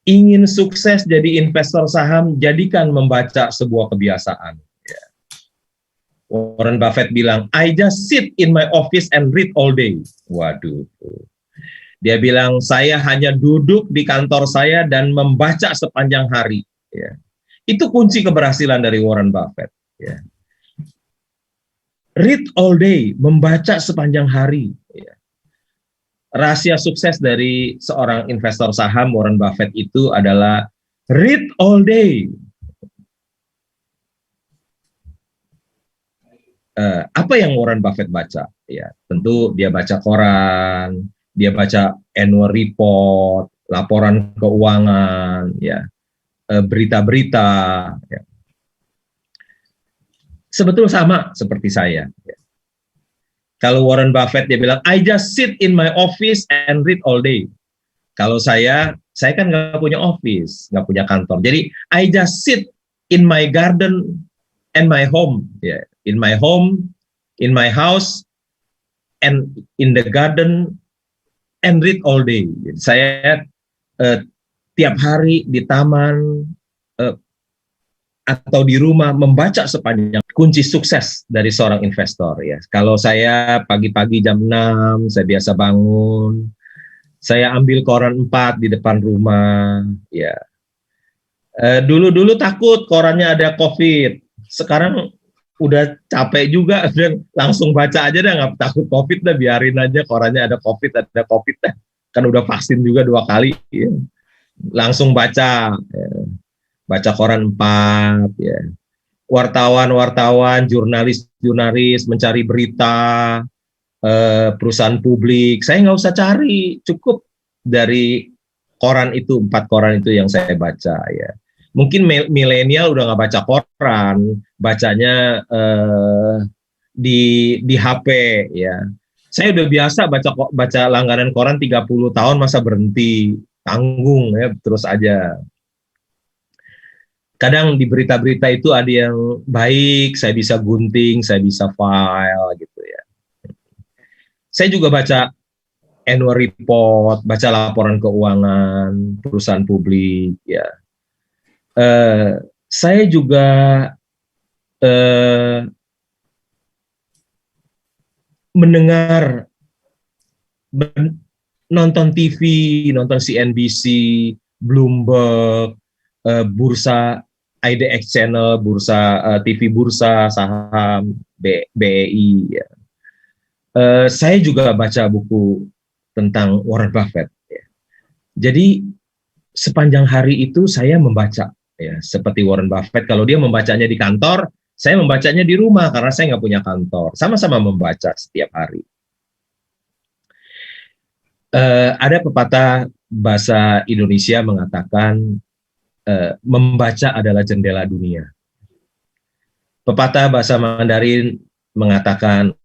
Ingin sukses jadi investor saham, jadikan membaca sebuah kebiasaan. Ya. Warren Buffett bilang, I just sit in my office and read all day. Waduh. Dia bilang, saya hanya duduk di kantor saya dan membaca sepanjang hari. Ya. Itu kunci keberhasilan dari Warren Buffett. Ya. Read all day, membaca sepanjang hari. Ya. Rahasia sukses dari seorang investor saham Warren Buffett itu adalah read all day. Apa yang Warren Buffett baca? Ya, tentu dia baca koran, dia baca annual report, laporan keuangan, ya, berita-berita. Ya. Sebetulnya sama seperti saya. Ya. Kalau Warren Buffett dia bilang, I just sit in my office and read all day. Kalau saya kan nggak punya office, nggak punya kantor. Jadi, I just sit in my garden and my home. Yeah. In my home, in my house, and in the garden, and read all day. Jadi saya tiap hari di taman, atau di rumah membaca sepanjang. Kunci sukses dari seorang investor ya. Kalau saya pagi-pagi jam 6 saya biasa bangun, saya ambil koran 4 di depan rumah ya. Dulu takut korannya ada COVID. Sekarang udah capek juga dan langsung baca aja dah, nggak takut COVID dah, biarin aja korannya ada COVID dah. Kan udah vaksin juga 2 kali ya. Langsung baca ya. Baca koran 4 ya. Wartawan, jurnalis mencari berita, perusahaan publik. Saya nggak usah cari, cukup dari koran itu, 4 koran itu yang saya baca ya. Mungkin milenial udah nggak baca koran, bacanya di HP ya. Saya udah biasa baca langganan koran 30 tahun, masa berhenti, tanggung ya, terus aja. Kadang di berita-berita itu ada yang baik, saya bisa gunting, saya bisa file gitu ya. Saya juga baca annual report, baca laporan keuangan perusahaan publik ya. Saya juga mendengar, nonton TV, nonton CNBC, Bloomberg, bursa IDX Channel, bursa TV bursa saham BEI. Ya. Saya juga baca buku tentang Warren Buffett. Ya. Jadi sepanjang hari itu saya membaca, ya, seperti Warren Buffett. Kalau dia membacanya di kantor, saya membacanya di rumah karena saya nggak punya kantor. Sama-sama membaca setiap hari. Ada pepatah bahasa Indonesia mengatakan, membaca adalah jendela dunia. Pepatah bahasa Mandarin mengatakan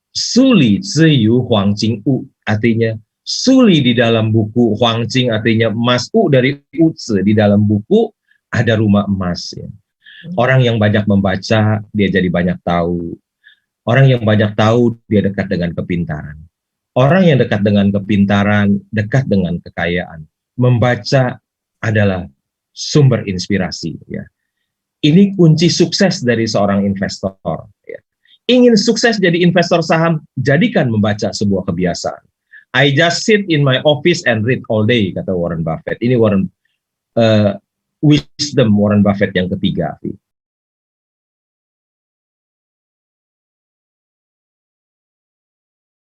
suli ziyu huang jing u, artinya suli di dalam buku, huang jing artinya emas, u dari uzi, di dalam buku ada rumah emas ya. Orang yang banyak membaca dia jadi banyak tahu. Orang yang banyak tahu dia dekat dengan kepintaran. Orang yang dekat dengan kepintaran dekat dengan kekayaan. Membaca adalah sumber inspirasi ya. Ini kunci sukses dari seorang investor ya. Ingin sukses jadi investor saham, jadikan membaca sebuah kebiasaan. I just sit in my office and read all day, kata Warren Buffett. Ini wisdom Warren Buffett yang ketiga.